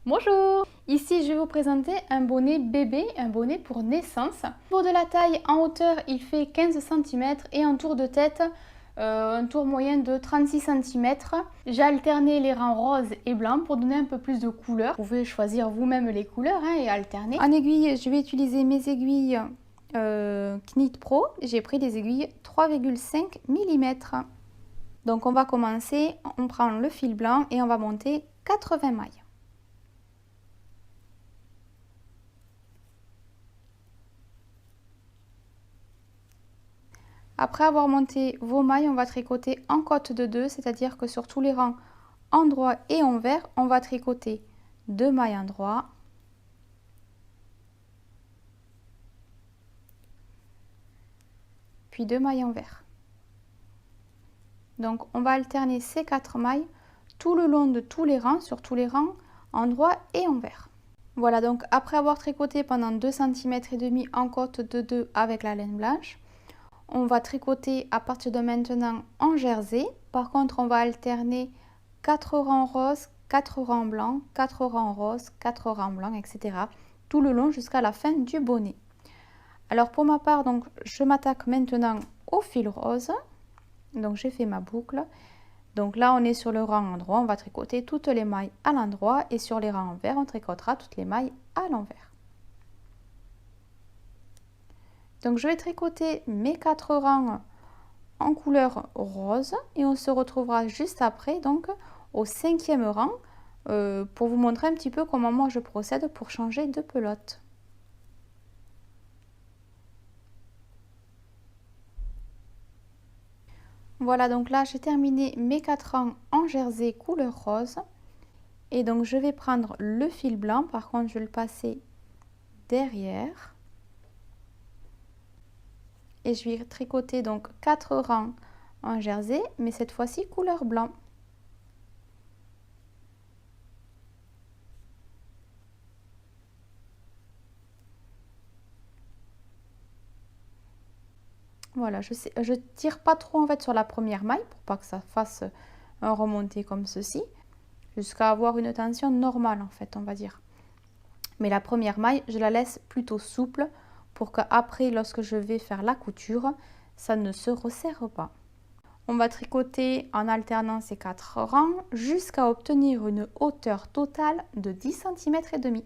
Bonjour! Ici, je vais vous présenter un bonnet bébé, un bonnet pour naissance. Pour de la taille, en hauteur, il fait 15 cm et en tour de tête, un tour moyen de 36 cm. J'ai alterné les rangs rose et blanc pour donner un peu plus de couleur. Vous pouvez choisir vous-même les couleurs et alterner. En aiguille, je vais utiliser mes aiguilles Knit Pro. J'ai pris des aiguilles 3,5 mm. Donc on va commencer, on prend le fil blanc et on va monter 80 mailles. Après avoir monté vos mailles, on va tricoter en côte de 2, c'est-à-dire que sur tous les rangs endroit et envers, on va tricoter 2 mailles endroit, puis 2 mailles envers. Donc on va alterner ces 4 mailles tout le long de tous les rangs, sur tous les rangs endroit et envers. Voilà, donc après avoir tricoté pendant 2 cm et demi en côte de 2 avec la laine blanche, on va tricoter à partir de maintenant en jersey. Par contre, on va alterner 4 rangs roses, 4 rangs blancs, 4 rangs roses, 4 rangs blancs, etc. tout le long jusqu'à la fin du bonnet. Alors pour ma part, donc je m'attaque maintenant au fil rose. Donc j'ai fait ma boucle. Donc là, on est sur le rang endroit, on va tricoter toutes les mailles à l'endroit et sur les rangs envers, on tricotera toutes les mailles à l'envers. Donc je vais tricoter mes 4 rangs en couleur rose et on se retrouvera juste après, donc au 5e rang, pour vous montrer un petit peu comment moi je procède pour changer de pelote. Voilà, donc là j'ai terminé mes 4 rangs en jersey couleur rose et donc je vais prendre le fil blanc, par contre je vais le passer derrière et je vais tricoter donc 4 rangs en jersey, mais cette fois-ci couleur blanc. Voilà, je tire pas trop en fait sur la première maille pour pas que ça fasse un remonté comme ceci, jusqu'à avoir une tension normale en fait, on va dire. Mais la première maille, je la laisse plutôt souple pour qu'après, lorsque je vais faire la couture, ça ne se resserre pas. On va tricoter en alternant ces 4 rangs jusqu'à obtenir une hauteur totale de 10 cm et demi.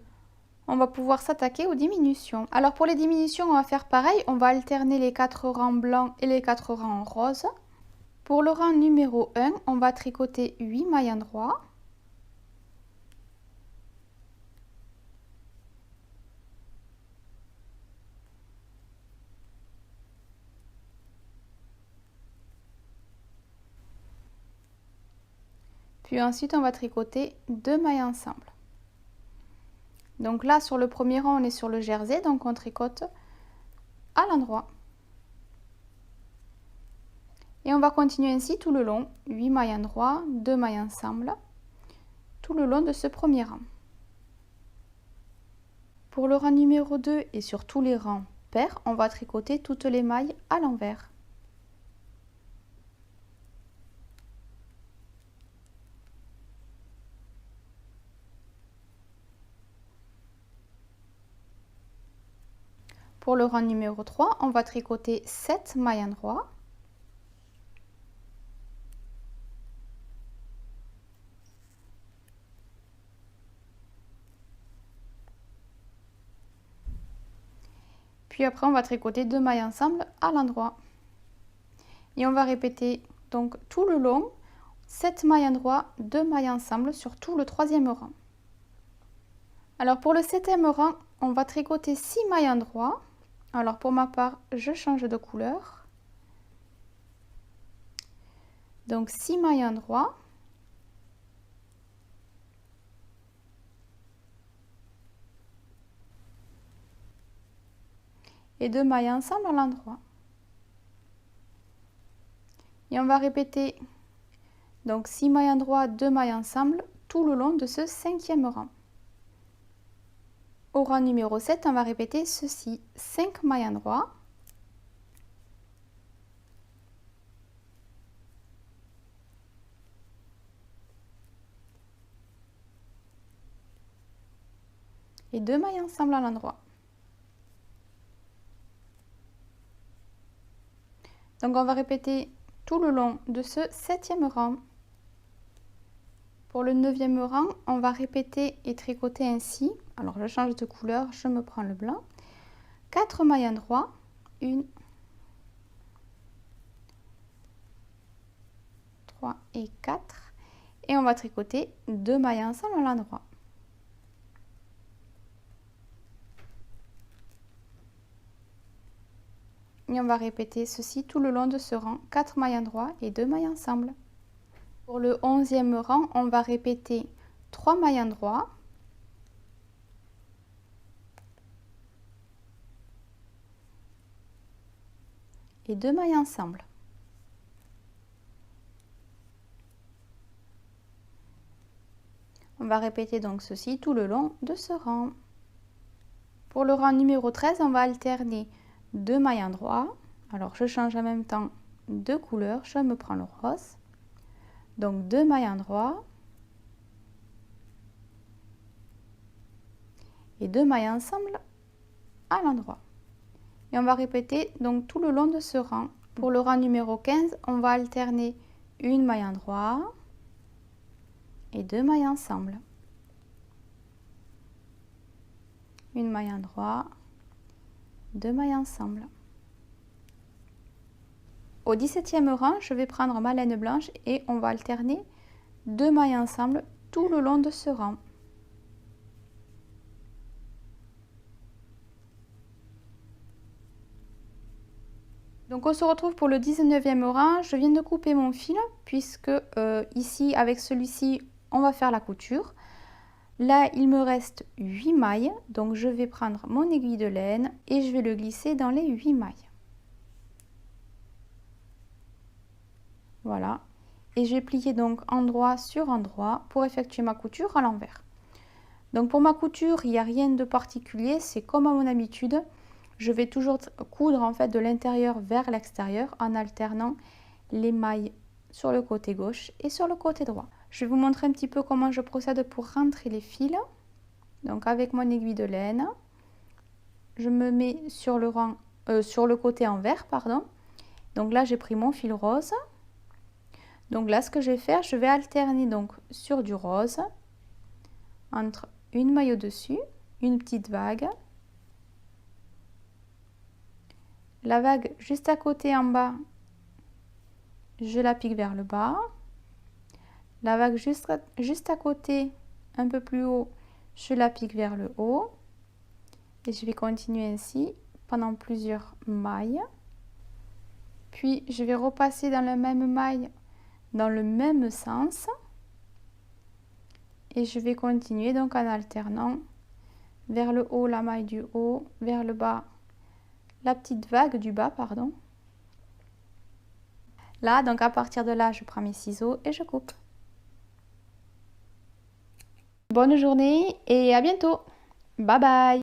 On va pouvoir s'attaquer aux diminutions. Alors pour les diminutions, on va faire pareil, on va alterner les 4 rangs blancs et les 4 rangs roses. Pour le rang numéro 1, on va tricoter 8 mailles endroit. Puis ensuite, on va tricoter 2 mailles ensemble. Donc là, sur le premier rang, on est sur le jersey, donc on tricote à l'endroit. Et on va continuer ainsi tout le long, 8 mailles endroit, 2 mailles ensemble, tout le long de ce premier rang. Pour le rang numéro 2 et sur tous les rangs pairs, on va tricoter toutes les mailles à l'envers. Pour le rang numéro 3, on va tricoter 7 mailles endroit. Puis après, on va tricoter 2 mailles ensemble à l'endroit. Et on va répéter donc tout le long, 7 mailles endroit, 2 mailles ensemble sur tout le 3e rang. Alors pour le 7e rang, on va tricoter 6 mailles endroit. Alors pour ma part, je change de couleur. Donc 6 mailles endroit. Et 2 mailles ensemble à l'endroit. Et on va répéter donc 6 mailles endroit, 2 mailles ensemble tout le long de ce 5e rang. Au rang numéro 7, on va répéter ceci, 5 mailles endroit. et 2 mailles ensemble à l'endroit. Donc on va répéter tout le long de ce 7e rang. Pour le 9e rang, on va répéter et tricoter ainsi. Alors je change de couleur, je me prends le blanc. 4 mailles endroit, 1, 3 et 4. Et on va tricoter 2 mailles ensemble à l'endroit. Et on va répéter ceci tout le long de ce rang, 4 mailles endroit et 2 mailles ensemble. Pour le 11e rang, on va répéter 3 mailles endroit, et 2 mailles ensemble. On va répéter donc ceci tout le long de ce rang. Pour le rang numéro 13, on va alterner 2 mailles endroit. Alors je change en même temps de couleur, je me prends le rose. Donc 2 mailles endroit et 2 mailles ensemble à l'endroit. Et on va répéter donc tout le long de ce rang. Pour le rang numéro 15, on va alterner une maille endroit et 2 mailles ensemble. Une maille endroit, 2 mailles ensemble. Au 17e rang, je vais prendre ma laine blanche et on va alterner 2 mailles ensemble tout le long de ce rang. Donc on se retrouve pour le 19e rang. Je viens de couper mon fil puisque ici avec celui-ci on va faire la couture. Là il me reste 8 mailles, donc je vais prendre mon aiguille de laine et je vais le glisser dans les 8 mailles. Voilà, et je vais plier donc endroit sur endroit pour effectuer ma couture à l'envers. Donc pour ma couture, il n'y a rien de particulier, c'est comme à mon habitude. Je vais toujours coudre en fait de l'intérieur vers l'extérieur en alternant les mailles sur le côté gauche et sur le côté droit. Je vais vous montrer un petit peu comment je procède pour rentrer les fils. Donc avec mon aiguille de laine, je me mets sur le côté envers, pardon. Donc là j'ai pris mon fil rose. Donc là ce que je vais faire, je vais alterner donc sur du rose entre une maille au-dessus, une petite vague. La vague juste à côté en bas, je la pique vers le bas. La vague juste à côté, un peu plus haut, je la pique vers le haut. Et je vais continuer ainsi pendant plusieurs mailles. Puis je vais repasser dans la même maille, dans le même sens. Et je vais continuer donc en alternant vers le haut la maille du haut, vers le bas la petite vague du bas, pardon. Là, donc à partir de là, je prends mes ciseaux et je coupe. Bonne journée et à bientôt. Bye bye.